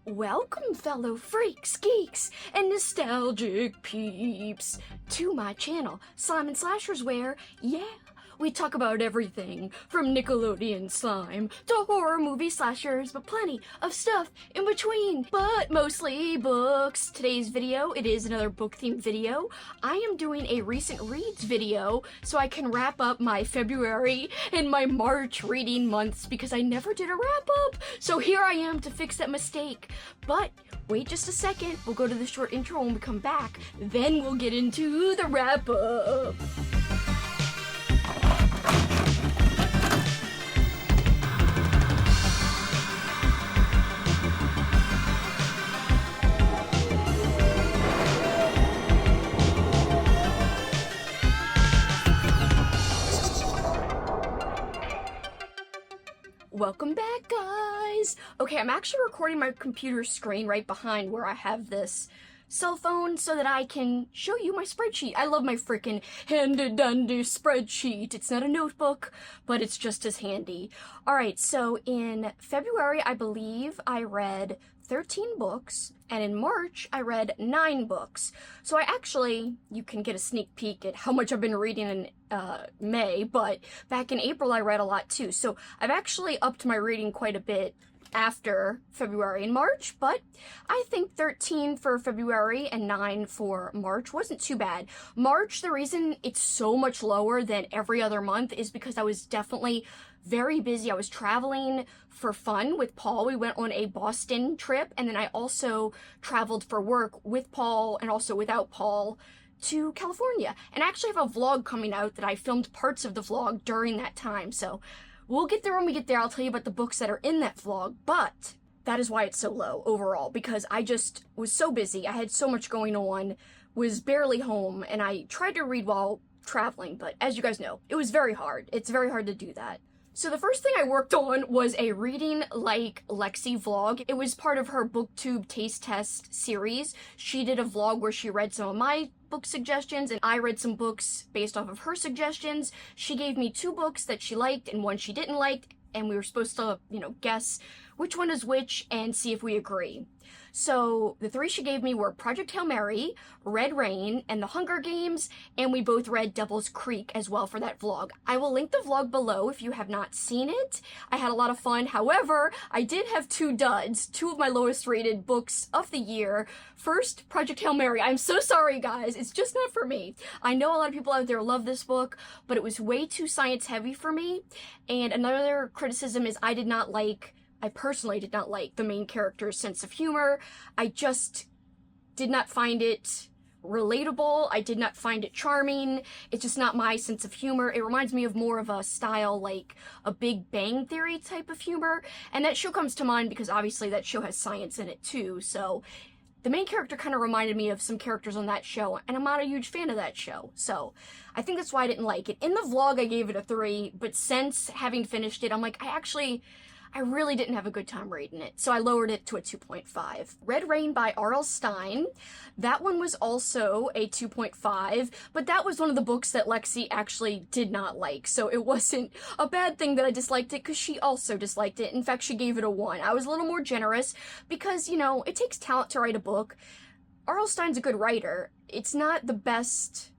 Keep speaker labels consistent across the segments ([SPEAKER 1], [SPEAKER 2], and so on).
[SPEAKER 1] Welcome, fellow freaks, geeks, and nostalgic peeps, to my channel, Slime & Slashers, where, yeah, we talk about everything from Nickelodeon slime to horror movie slashers, but plenty of stuff in between, but mostly books. Today's video, it is another book-themed video. I am doing a recent reads video so I can wrap up my February and my March reading months because I never did a wrap-up. So here I am to fix that mistake. But wait just a second, we'll go to the short intro when we come back, then we'll get into the wrap-up. Welcome back, guys! Okay, I'm actually recording my computer screen right behind where I have this cell phone so that I can show you my spreadsheet. I love my freaking handy-dandy spreadsheet. It's not a notebook, but it's just as handy. Alright, so in February, I believe I read 13 books, and in March, I read 9 books. So you can get a sneak peek at how much I've been reading in May, but back in April, I read a lot too. So I've actually upped my reading quite a bit after February and March, but I think 13 for February and 9 for March wasn't too bad. March, the reason it's so much lower than every other month is because I was definitely very busy. I was traveling for fun with Paul. We went on a Boston trip, and then I also traveled for work with Paul and also without Paul to California. And I actually have a vlog coming out that I filmed parts of the vlog during that time, so we'll get there when we get there. I'll tell you about the books that are in that vlog, but that is why it's so low overall, because I just was so busy. I had so much going on, was barely home, and I tried to read while traveling, but as you guys know, it was very hard. It's very hard to do that. So the first thing I worked on was a Reading Like Lexie vlog. It was part of her BookTube Taste Test series. She did a vlog where she read some of my book suggestions, and I read some books based off of her suggestions. She gave me 2 books that she liked and one she didn't like, and we were supposed to, guess which one is which and see if we agree. So the 3 she gave me were Project Hail Mary, Red Rain, and The Hunger Games, and we both read Devil's Creek as well for that vlog. I will link the vlog below if you have not seen it. I had a lot of fun. However, I did have 2 duds, 2 of my lowest rated books of the year. First, Project Hail Mary. I'm so sorry, guys. It's just not for me. I know a lot of people out there love this book, but it was way too science heavy for me. And another criticism is I personally did not like the main character's sense of humor. I just did not find it relatable. I did not find it charming. It's just not my sense of humor. It reminds me of more of a style like a Big Bang Theory type of humor. And that show comes to mind because obviously that show has science in it too. So the main character kind of reminded me of some characters on that show, and I'm not a huge fan of that show. So I think that's why I didn't like it. In the vlog, I gave it a 3, but since having finished it, I'm like, I really didn't have a good time reading it, so I lowered it to a 2.5. Red Rain by R.L. Stine. That one was also a 2.5, but that was one of the books that Lexie actually did not like, so it wasn't a bad thing that I disliked it, because she also disliked it. In fact, she gave it a 1. I was a little more generous, because, it takes talent to write a book. R.L. Stine's a good writer. It's not the best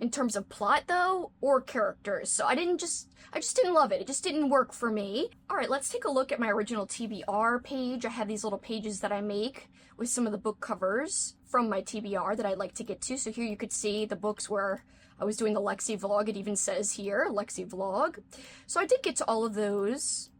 [SPEAKER 1] in terms of plot, though, or characters, so I just didn't love it. It just didn't work for me. Alright, let's take a look at my original TBR page. I have these little pages that I make with some of the book covers from my TBR that I'd like to get to. So here you could see the books where I was doing the Lexie vlog. It even says here, Lexie vlog. So I did get to all of those.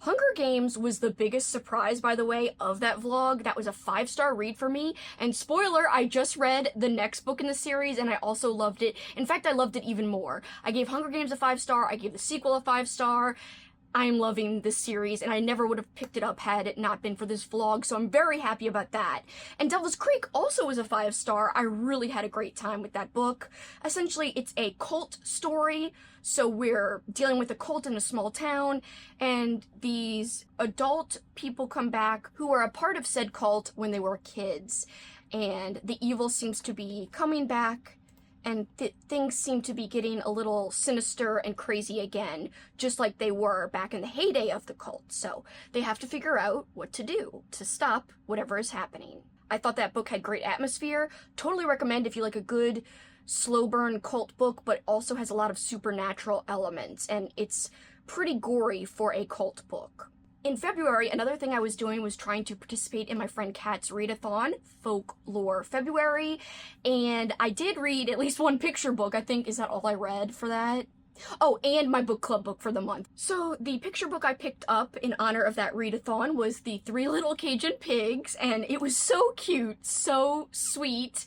[SPEAKER 1] Hunger Games was the biggest surprise, by the way, of that vlog. That was a 5-star read for me. And spoiler, I just read the next book in the series, and I also loved it. In fact, I loved it even more. I gave Hunger Games a 5-star. I gave the sequel a 5-star. I'm loving this series, and I never would have picked it up had it not been for this vlog, so I'm very happy about that. And Devil's Creek also was a 5-star. I really had a great time with that book. Essentially, it's a cult story, so we're dealing with a cult in a small town, and these adult people come back who were a part of said cult when they were kids, and the evil seems to be coming back and things seem to be getting a little sinister and crazy again, just like they were back in the heyday of the cult. So they have to figure out what to do to stop whatever is happening. I thought that book had great atmosphere. Totally recommend if you like a good slow burn cult book, but also has a lot of supernatural elements, and it's pretty gory for a cult book. In February, another thing I was doing was trying to participate in my friend Kat's readathon, Folklore February, and I did read at least one picture book. I think, is that all I read for that? Oh, and my book club book for the month. So the picture book I picked up in honor of that readathon was The Three Little Cajun Pigs, and it was so cute, so sweet.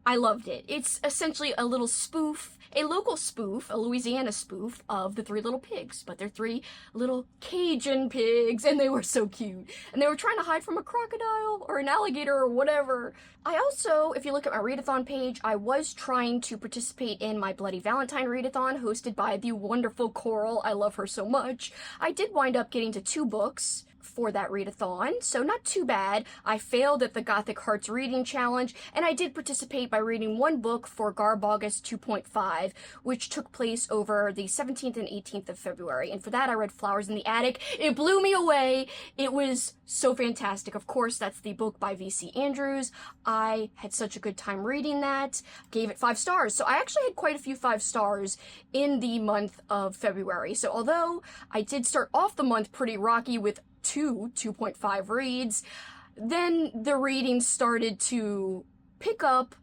[SPEAKER 1] I loved it. It's essentially a little spoof, a local spoof, a Louisiana spoof of The Three Little Pigs, but they're three little Cajun pigs, and they were so cute. And they were trying to hide from a crocodile or an alligator or whatever. I also, if you look at my readathon page, I was trying to participate in my Bloody Valentine readathon hosted by the wonderful Coral. I love her so much. I did wind up getting to 2 books for that readathon, so not too bad. I failed at the Gothic Hearts reading challenge, and I did participate by reading one book for Garb August 2.5, which took place over the 17th and 18th of February, and for that I read Flowers in the Attic. It blew me away. It was so fantastic. Of course, that's the book by V.C. Andrews. I had such a good time reading that. Gave it 5 stars, so I actually had quite a few 5 stars in the month of February. So although I did start off the month pretty rocky with 2.5 reads, then the readings started to pick up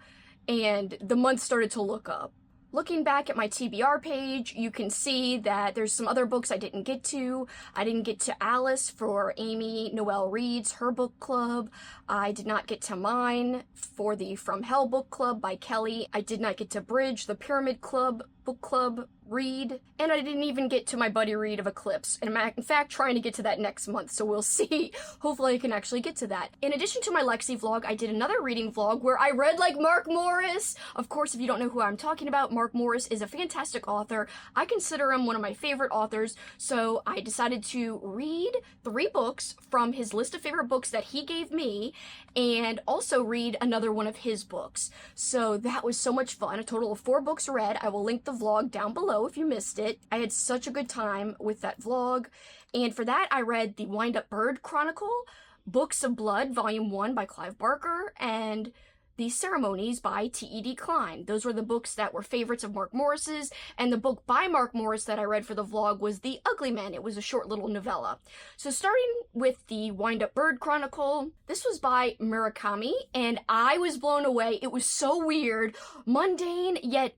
[SPEAKER 1] and the month started to look up. Looking back at my TBR page, you can see that there's some other books I didn't get to. I didn't get to Alice for Amy Noel Reed's her book club. I did not get to mine for the From Hell book club by Kelly. I did not get to Bridge, the Pyramid Club book club read, and I didn't even get to my buddy read of Eclipse, and I'm in fact trying to get to that next month, so we'll see. Hopefully I can actually get to that. In addition to my Lexie vlog, I did another reading vlog where I read like Mark Morris. Of course, if you don't know who I'm talking about, Mark Morris is a fantastic author. I consider him one of my favorite authors, so I decided to read 3 books from his list of favorite books that he gave me, and also read another one of his books. So that was so much fun. A total of 4 books read. I will link the vlog down below if you missed it. I had such a good time with that vlog, and for that I read The Wind-Up Bird Chronicle, Books of Blood Volume 1 by Clive Barker, and The Ceremonies by T.E.D. Klein. Those were the books that were favorites of Mark Morris's, and the book by Mark Morris that I read for the vlog was The Ugly Men. It was a short little novella. So starting with The Wind-Up Bird Chronicle, this was by Murakami, and I was blown away. It was so weird, mundane, yet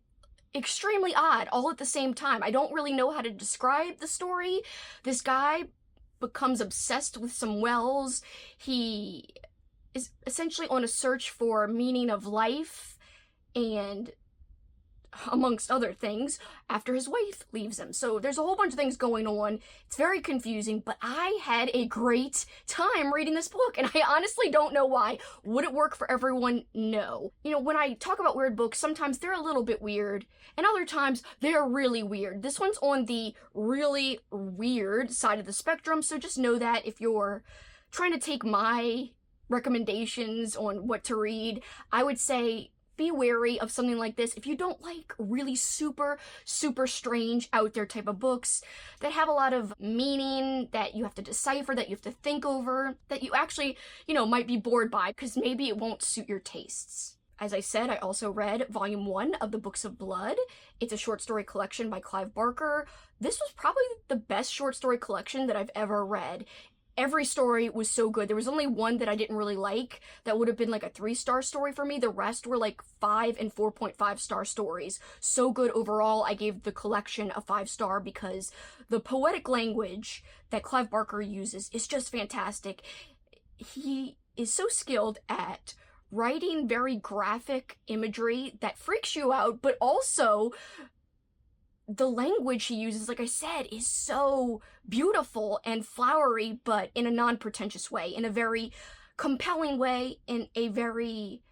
[SPEAKER 1] extremely odd all at the same time. I don't really know how to describe the story. This guy becomes obsessed with some wells. He is essentially on a search for meaning of life, and amongst other things, after his wife leaves him. So there's a whole bunch of things going on. It's very confusing, but I had a great time reading this book, and I honestly don't know why. Would it work for everyone? No. You know, when I talk about weird books, sometimes they're a little bit weird, and other times they're really weird. This one's on the really weird side of the spectrum, so just know that if you're trying to take my recommendations on what to read, I would say be wary of something like this if you don't like really super strange out there type of books that have a lot of meaning that you have to decipher, that you have to think over, that you actually, you know, might be bored by because maybe it won't suit your tastes. As I said, I also read Volume 1 of the Books of Blood. It's a short story collection by Clive Barker. This was probably the best short story collection that I've ever read. Every story was so good. There was only one that I didn't really like that would have been like a 3-star story for me. The rest were like 5 and 4.5 star stories. So good overall. I gave the collection a 5-star because the poetic language that Clive Barker uses is just fantastic. He is so skilled at writing very graphic imagery that freaks you out, but also the language he uses, like I said, is so beautiful and flowery, but in a non-pretentious way, in a very compelling way, in a very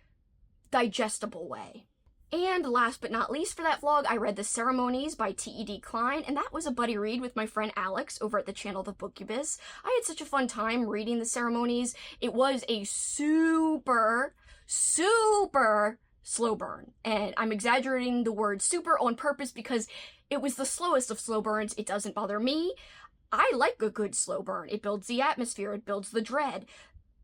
[SPEAKER 1] digestible way. And last but not least for that vlog, I read The Ceremonies by T.E.D. Klein, and that was a buddy read with my friend Alex over at the channel The Bookubus. I had such a fun time reading The Ceremonies. It was a super slow burn. And I'm exaggerating the word super on purpose because it was the slowest of slow burns. It doesn't bother me. I like a good slow burn. It builds the atmosphere, it builds the dread.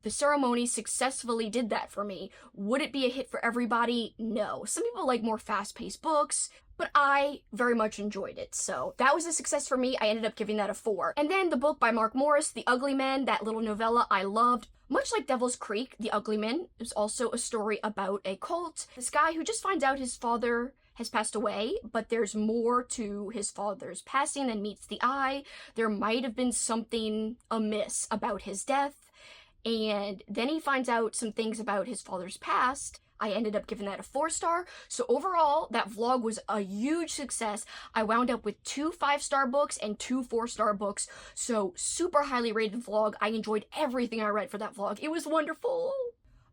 [SPEAKER 1] The ceremony successfully did that for me. Would it be a hit for everybody? No. Some people like more fast-paced books, but I very much enjoyed it. So that was a success for me. I ended up giving that a 4. And then the book by Mark Morris, The Ugly Men, that little novella I loved. Much like Devil's Creek, The Ugly Men is also a story about a cult. This guy who just finds out his father has passed away, but there's more to his father's passing than meets the eye. There might have been something amiss about his death. And then he finds out some things about his father's past. I ended up giving that a 4-star. So overall, that vlog was a huge success. I wound up with 2 5-star books and 2 4-star books. So super highly rated vlog. I enjoyed everything I read for that vlog. It was wonderful.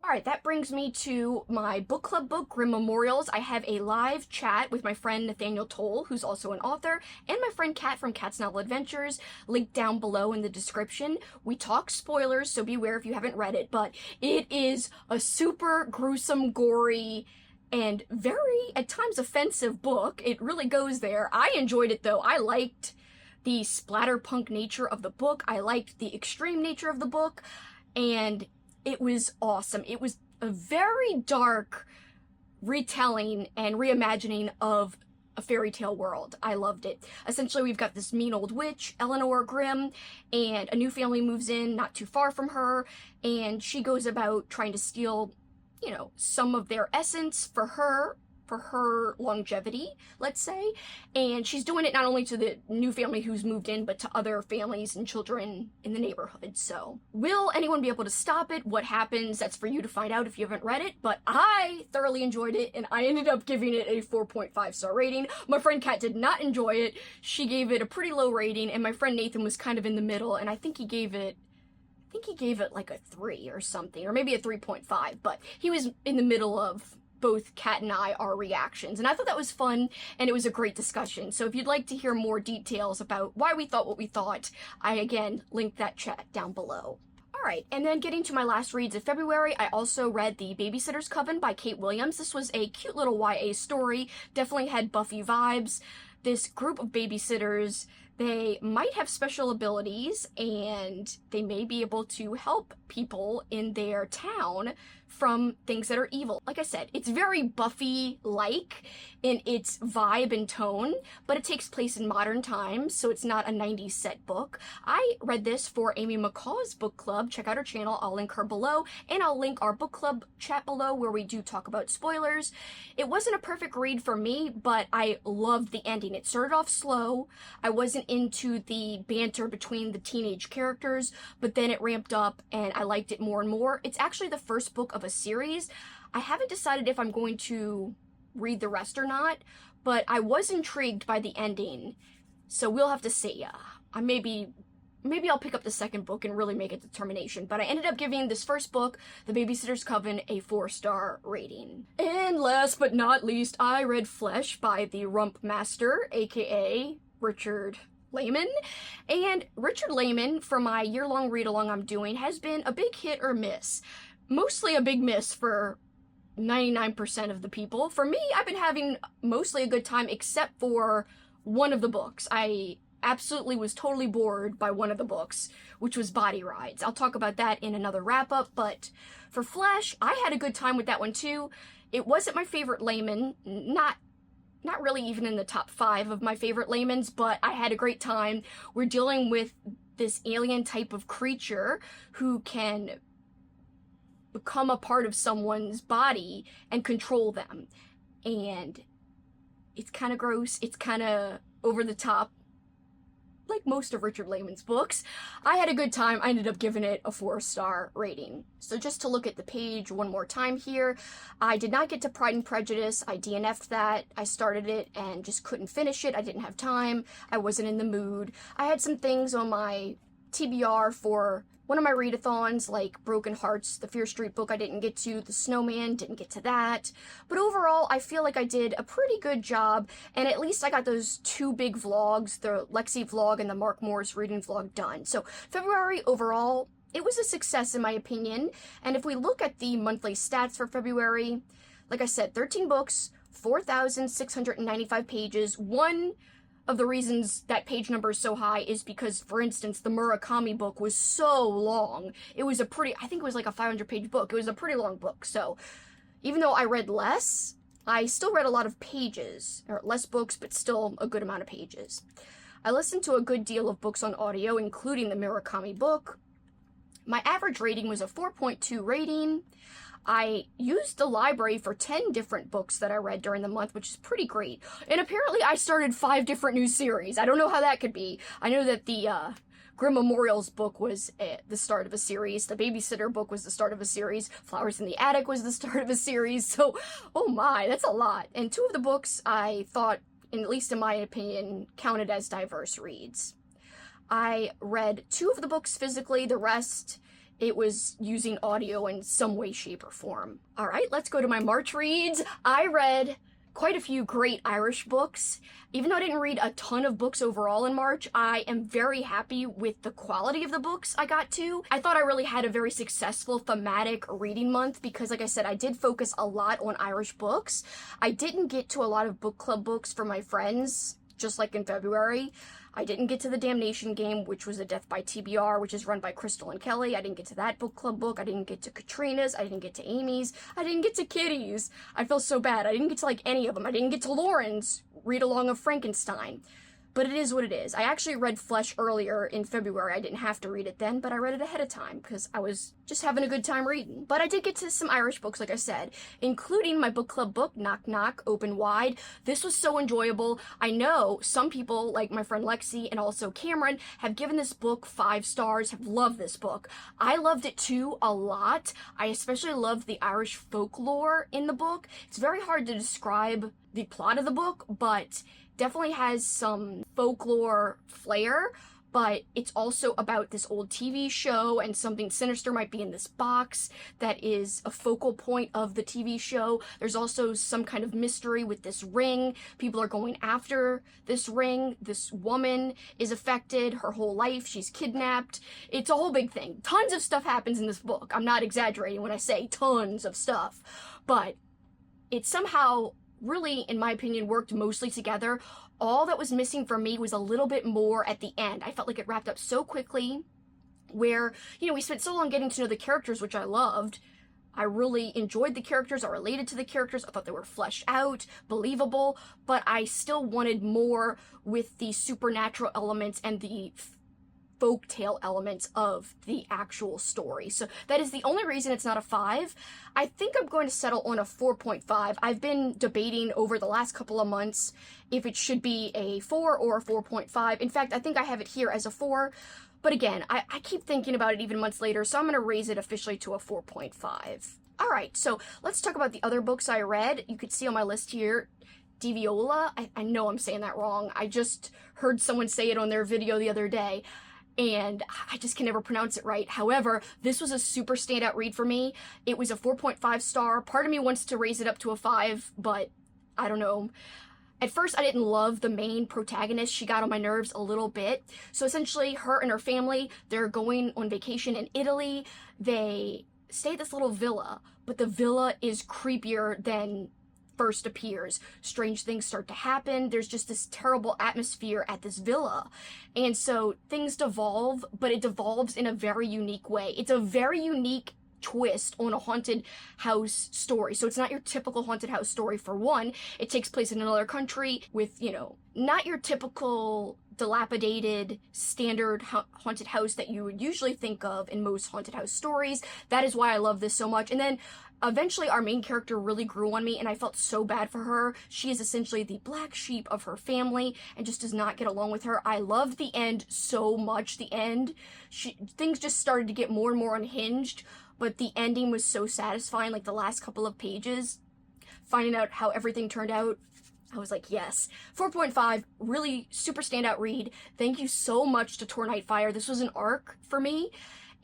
[SPEAKER 1] Alright, that brings me to my book club book, Grimm Memorials. I have a live chat with my friend Nathaniel Tolle, who's also an author, and my friend Kat from Kat's Novel Adventures, linked down below in the description. We talk spoilers, so beware if you haven't read it, but it is a super gruesome, gory, and very, at times, offensive book. It really goes there. I enjoyed it, though. I liked the splatterpunk nature of the book. I liked the extreme nature of the book, and it was awesome. It was a very dark retelling and reimagining of a fairy tale world. I loved it. Essentially, we've got this mean old witch, Eleanor Grimm, and a new family moves in not too far from her, and she goes about trying to steal, you know, some of their essence for her longevity, let's say. And she's doing it not only to the new family who's moved in, but to other families and children in the neighborhood. So, will anyone be able to stop it? What happens? That's for you to find out if you haven't read it, but I thoroughly enjoyed it, and I ended up giving it a 4.5-star rating. My friend Kat did not enjoy it. She gave it a pretty low rating, and my friend Nathan was kind of in the middle, and I think he gave it like a 3 or something, or maybe a 3.5, but he was in the middle of both Kat and I, our reactions. And I thought that was fun, and it was a great discussion. So if you'd like to hear more details about why we thought what we thought, I again linked that chat down below. Alright, and then getting to my last reads of February, I also read The Babysitter's Coven by Kate Williams. This was a cute little YA story, definitely had Buffy vibes. This group of babysitters, they might have special abilities, and they may be able to help people in their town from things that are evil. Like I said, it's very Buffy-like in its vibe and tone, but it takes place in modern times, so it's not a 90s set book. I read this for Amy McCaw's book club. Check out her channel. I'll link her below, and I'll link our book club chat below where we do talk about spoilers. It wasn't a perfect read for me, but I loved the ending. It started off slow. I wasn't into the banter between the teenage characters, but then it ramped up, and I liked it more and more. It's actually the first book of a series. I haven't decided if I'm going to read the rest or not, but I was intrigued by the ending, so we'll have to see. Maybe I'll pick up the second book and really make a determination, but I ended up giving this first book, The Babysitter's Coven, a 4-star rating. And last but not least, I read Flesh by the Rump Master, aka Richard Lehman. And Richard Lehman, for my year-long read-along I'm doing, has been a big hit or miss. Mostly a big miss for 99% of the people. For me, I've been having mostly a good time, except for one of the books. I absolutely was totally bored by one of the books, which was Body Rides. I'll talk about that in another wrap-up, but for Flesh, I had a good time with that one too. It wasn't my favorite Lehman, not really even in the top 5 of my favorite Lehmans, but I had a great time. We're dealing with this alien type of creature who can become a part of someone's body and control them. And it's kind of gross. It's kind of over the top, like most of Richard Lehman's books. I had a good time. I ended up giving it a 4-star rating. So just to look at the page one more time here, I did not get to Pride and Prejudice. I DNF'd that. I started it and just couldn't finish it. I didn't have time. I wasn't in the mood. I had some things on my TBR for one of my readathons, like Broken Hearts, the Fear Street book I didn't get to, The Snowman, didn't get to that. But overall, I feel like I did a pretty good job, and at least I got those 2 big vlogs, the Lexie vlog and the Mark Morris reading vlog done. So February overall, it was a success in my opinion, and if we look at the monthly stats for February, Like I said, 13 books, 4,695 pages. One of the reasons that page number is so high is because, for instance, the Murakami book was so long. It was I think it was like a 500-page book. It was a pretty long book. So even though I read less, I still read a lot of pages, or less books, but still a good amount of pages. I listened to a good deal of books on audio, including the Murakami book. My average rating was a 4.2 rating. I used the library for 10 different books that I read during the month, which is pretty great. And apparently I started 5 different new series. I don't know how that could be. I know that the Grimm Memorials book was the start of a series. The Babysitter book was the start of a series. Flowers in the Attic was the start of a series. So, oh my, that's a lot. And 2 of the books I thought, at least in my opinion, counted as diverse reads. I read 2 of the books physically. The rest, it was using audio in some way, shape, or form. All right, let's go to my March reads. I read quite a few great Irish books. Even though I didn't read a ton of books overall in March, I am very happy with the quality of the books I got to. I thought I really had a very successful thematic reading month because, like I said, I did focus a lot on Irish books. I didn't get to a lot of book club books for my friends, just like in February. I didn't get to The Damnation Game, which was a Death by TBR, which is run by Crystal and Kelly. I didn't get to that book club book. I didn't get to Katrina's. I didn't get to Amy's. I didn't get to Kitty's. I feel so bad. I didn't get to, like, any of them. I didn't get to Lauren's read along of Frankenstein. But it is what it is. I actually read Flesh earlier in February. I didn't have to read it then, but I read it ahead of time because I was just having a good time reading. But I did get to some Irish books, like I said, including my book club book, Knock Knock, Open Wide. This was so enjoyable. I know some people, like my friend Lexie and also Cameron, have given this book 5 stars, have loved this book. I loved it too a lot. I especially loved the Irish folklore in the book. It's very hard to describe the plot of the book, but definitely has some folklore flair, but it's also about this old TV show and something sinister might be in this box that is a focal point of the TV show. There's also some kind of mystery with this ring. People are going after this ring. This woman is affected her whole life. She's kidnapped. It's a whole big thing. Tons of stuff happens in this book. I'm not exaggerating when I say tons of stuff, but it somehow really, in my opinion, worked mostly together. All that was missing for me was a little bit more at the end. I felt like it wrapped up so quickly where, we spent so long getting to know the characters, which I loved. I really enjoyed the characters. I related to the characters. I thought they were fleshed out, believable, but I still wanted more with the supernatural elements and the folktale elements of the actual story. So that is the only reason it's not a 5. I think I'm going to settle on a 4.5. I've been debating over the last couple of months if it should be a 4 or a 4.5. In fact, I think I have it here as a 4. But again, I keep thinking about it even months later, so I'm going to raise it officially to a 4.5. All right, so let's talk about the other books I read. You could see on my list here, Diavola. I know I'm saying that wrong. I just heard someone say it on their video the other day, and I just can never pronounce it right. However, this was a super standout read for me. It was a 4.5 star. Part of me wants to raise it up to a 5, but I don't know. At first, I didn't love the main protagonist. She got on my nerves a little bit. So essentially, her and her family, they're going on vacation in Italy. They stay at this little villa, but the villa is creepier than first appears. Strange things start to happen. There's just this terrible atmosphere at this villa. And so things devolve, but it devolves in a very unique way. It's a very unique twist on a haunted house story. So it's not your typical haunted house story. For one, it takes place in another country with, not your typical dilapidated standard haunted house that you would usually think of in most haunted house stories. That is why I love this so much. And then eventually our main character really grew on me and I felt so bad for her. She is essentially the black sheep of her family and just does not get along with her. I loved the end so much. The end, things just started to get more and more unhinged, but the ending was so satisfying. Like the last couple of pages, finding out how everything turned out, I was like, yes. 4.5, really super standout read. Thank you so much to Tor Nightfire. This was an arc for me,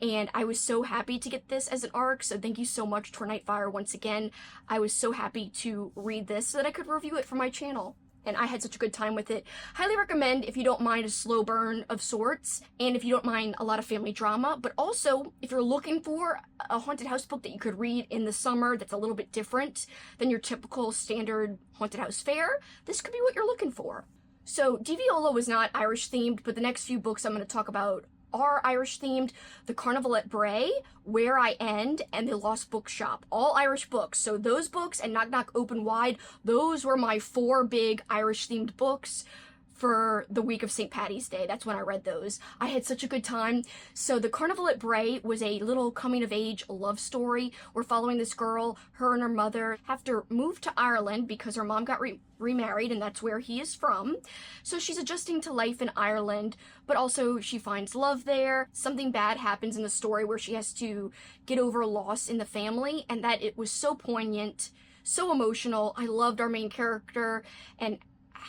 [SPEAKER 1] and I was so happy to get this as an arc, so thank you so much, Tor Nightfire, once again. I was so happy to read this so that I could review it for my channel. and I had such a good time with it. Highly recommend if you don't mind a slow burn of sorts, and if you don't mind a lot of family drama, but also if you're looking for a haunted house book that you could read in the summer that's a little bit different than your typical standard haunted house fare, this could be what you're looking for. So Diavola was not Irish themed, but the next few books I'm going to talk about are Irish themed. The Carnival at Bray, Where I End, and The Lost Bookshop. All Irish books. So those books and Knock Knock Open Wide, those were my 4 big Irish themed books for the week of St. Paddy's Day. That's when I read those. I had such a good time. So The Carnival at Bray was a little coming-of-age love story. We're following this girl. Her and her mother have to move to Ireland because her mom got remarried, and that's where he is from. So she's adjusting to life in Ireland, but also she finds love there. Something bad happens in the story where she has to get over a loss in the family, and that it was so poignant, so emotional. I loved our main character and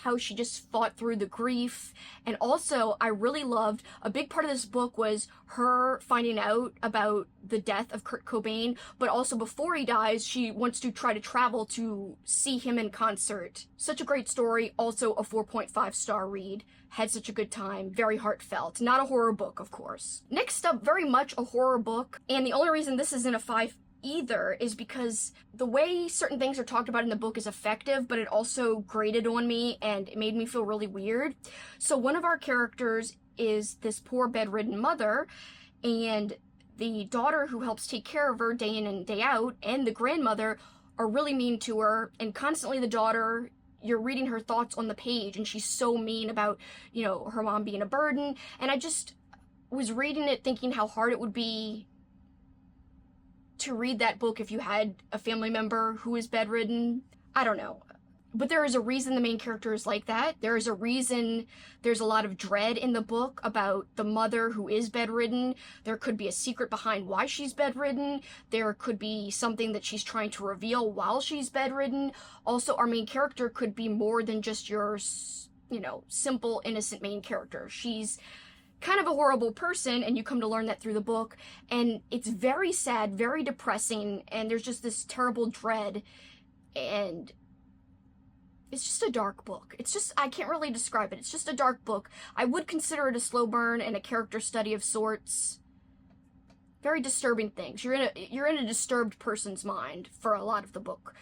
[SPEAKER 1] how she just fought through the grief. And also, I really loved, a big part of this book was her finding out about the death of Kurt Cobain, but also before he dies, she wants to try to travel to see him in concert. Such a great story, also a 4.5-star read. Had such a good time, very heartfelt. Not a horror book, of course. Next up, very much a horror book, and the only reason this isn't a 5 either is because the way certain things are talked about in the book is effective, but it also grated on me and it made me feel really weird. So one of our characters is this poor bedridden mother, and the daughter who helps take care of her day in and day out, and the grandmother are really mean to her, and constantly the daughter, you're reading her thoughts on the page and she's so mean about, you know, her mom being a burden. And I just was reading it thinking how hard it would be to read that book if you had a family member who is bedridden. I don't know. But there is a reason the main character is like that. There is a reason there's a lot of dread in the book about the mother who is bedridden. There could be a secret behind why she's bedridden. There could be something that she's trying to reveal while she's bedridden. Also, our main character could be more than just your, you know, simple, innocent main character. She's kind of a horrible person, and you come to learn that through the book, and it's very sad, very depressing, and there's just this terrible dread, and it's just a dark book. It's just, I can't really describe it. It's just a dark book. I would consider it a slow burn and a character study of sorts. Very disturbing things. You're in a disturbed person's mind for a lot of the book.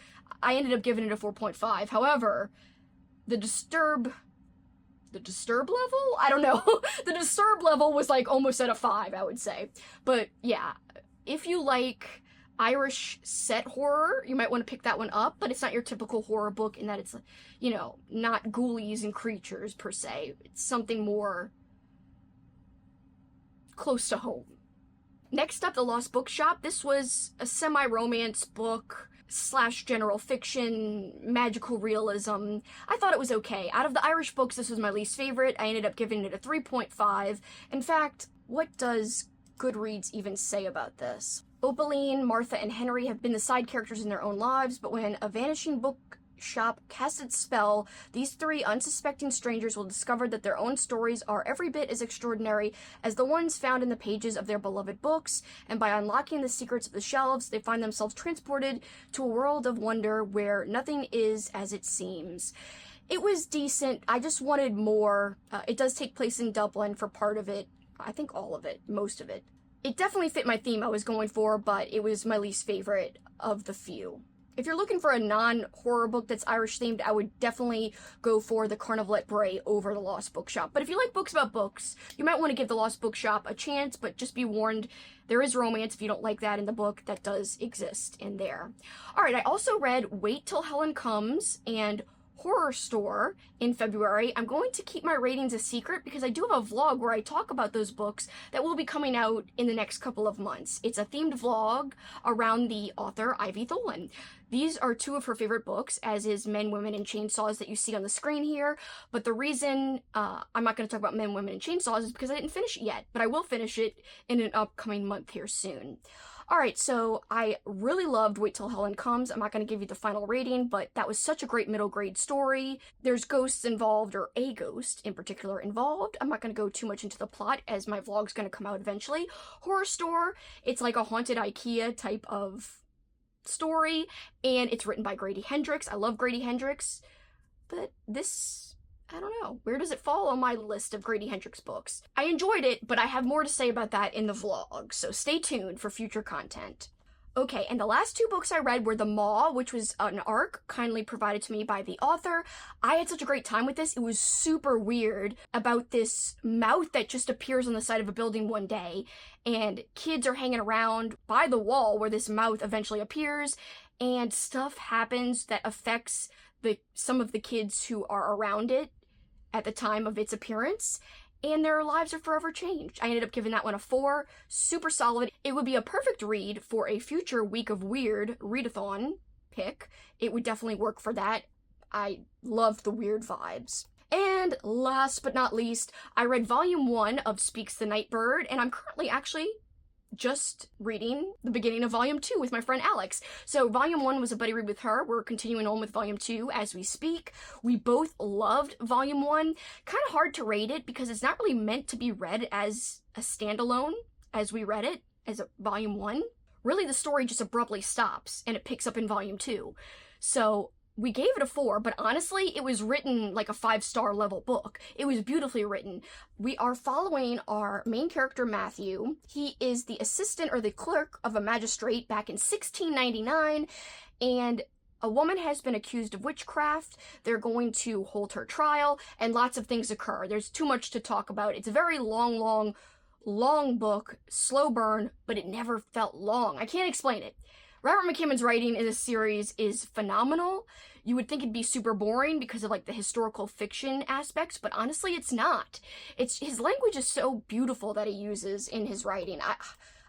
[SPEAKER 1] I ended up giving it a 4.5. However, the disturb level? I don't know. The disturb level was like almost at a 5, I would say. But yeah, if you like Irish set horror, you might want to pick that one up, but it's not your typical horror book in that it's, you know, not ghoulies and creatures per se. It's something more close to home. Next up, The Lost Bookshop. This was a semi-romance book / general fiction, magical realism. I thought it was okay. Out of the Irish books, this was my least favorite. I ended up giving it a 3.5. In fact, what does Goodreads even say about this? Opaline, Martha, and Henry have been the side characters in their own lives, but when a vanishing bookshop casts its spell, these 3 unsuspecting strangers will discover that their own stories are every bit as extraordinary as the ones found in the pages of their beloved books, and by unlocking the secrets of the shelves, they find themselves transported to a world of wonder where nothing is as it seems. It was decent. I just wanted more. It does take place in Dublin for part of it. I think all of it, most of it. It definitely fit my theme I was going for, but it was my least favorite of the few. If you're looking for a non-horror book that's Irish themed, I would definitely go for The Carnival at Bray over The Lost Bookshop. But if you like books about books, you might want to give The Lost Bookshop a chance, but just be warned, there is romance if you don't like that in the book. That does exist in there. Alright, I also read Wait Till Helen Comes and Horror Store in February. I'm going to keep my ratings a secret because I do have a vlog where I talk about those books that will be coming out in the next couple of months. It's a themed vlog around the author Ivy Tholen. These are 2 of her favorite books, as is Men, Women, and Chainsaws that you see on the screen here. But the reason I'm not going to talk about Men, Women, and Chainsaws is because I didn't finish it yet, but I will finish it in an upcoming month here soon. Alright, so I really loved Wait Till Helen Comes. I'm not going to give you the final rating, but that was such a great middle grade story. There's ghosts involved, or a ghost in particular involved. I'm not going to go too much into the plot as my vlog's going to come out eventually. Horror Store, it's like a haunted IKEA type of story, and it's written by Grady Hendrix. I love Grady Hendrix. but this, I don't know. Where does it fall on my list of Grady Hendrix books? I enjoyed it, but I have more to say about that in the vlog, so stay tuned for future content. Okay, and the last two books I read were The Maw, which was an arc kindly provided to me by the author. I had such a great time with this. It was super weird about this mouth that just appears on the side of a building one day, and kids are hanging around by the wall where this mouth eventually appears, and stuff happens that affects some of the kids who are around it at the time of its appearance, and their lives are forever changed. I ended up giving that one a 4. Super solid. It would be a perfect read for a future Week of Weird readathon pick. It would definitely work for that. I love the weird vibes. And last but not least, I read Volume 1 of Speaks the Nightbird, and I'm currently actually just reading the beginning of Volume 2 with my friend Alex. So Volume 1 was a buddy read with her. We're continuing on with Volume 2 as we speak. We both loved Volume 1. Kind of hard to rate it because it's not really meant to be read as a standalone as we read it as a Volume 1. Really, the story just abruptly stops and it picks up in Volume 2. So we gave it a 4, but honestly, it was written like a 5-star level book. It was beautifully written. We are following our main character, Matthew. He is the assistant or the clerk of a magistrate back in 1699, and a woman has been accused of witchcraft. They're going to hold her trial, and lots of things occur. There's too much to talk about. It's a very long book, slow burn, but it never felt long. I can't explain it. Robert McKimmon's writing in this series is phenomenal. You would think it'd be super boring because of like the historical fiction aspects, but honestly it's not. His language is so beautiful that he uses in his writing.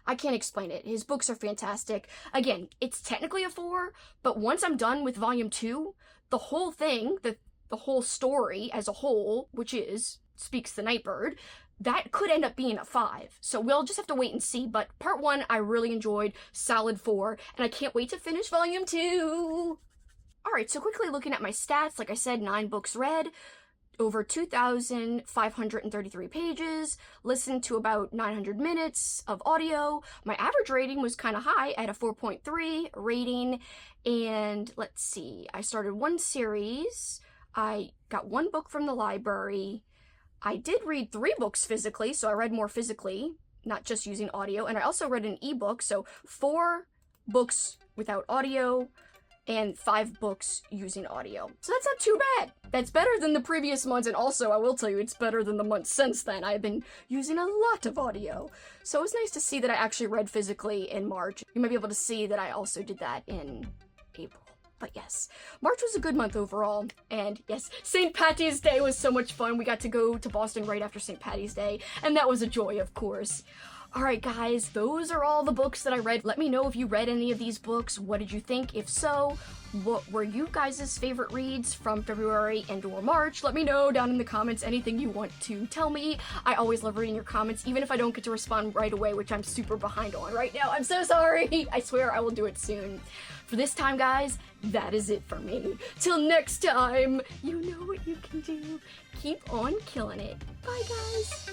[SPEAKER 1] I can't explain it. His books are fantastic. Again, it's technically a 4, but once I'm done with Volume 2, the whole thing, the whole story as a whole, which is Speaks the Nightbird, that could end up being a 5. So we'll just have to wait and see. But part 1, I really enjoyed. Solid 4. And I can't wait to finish Volume 2. Alright, so quickly looking at my stats. Like I said, 9 books read. Over 2,533 pages. Listened to about 900 minutes of audio. My average rating was kind of high at a 4.3 rating. And let's see. I started 1 series. I got 1 book from the library. I did read 3 books physically, so I read more physically, not just using audio, and I also read an ebook, so 4 books without audio, and 5 books using audio. So that's not too bad. That's better than the previous months, and also, I will tell you, it's better than the months since then. I've been using a lot of audio. So it was nice to see that I actually read physically in March. You might be able to see that I also did that in April. But yes, March was a good month overall, and yes, St. Patty's Day was so much fun. We got to go to Boston right after St. Patty's Day, and that was a joy, of course. Alright guys, those are all the books that I read. Let me know if you read any of these books. What did you think? If so, what were you guys' favorite reads from February and or March? Let me know down in the comments anything you want to tell me. I always love reading your comments, even if I don't get to respond right away, which I'm super behind on right now. I'm so sorry! I swear I will do it soon. For this time, guys, that is it for me. Till next time, you know what you can do. Keep on killing it. Bye, guys!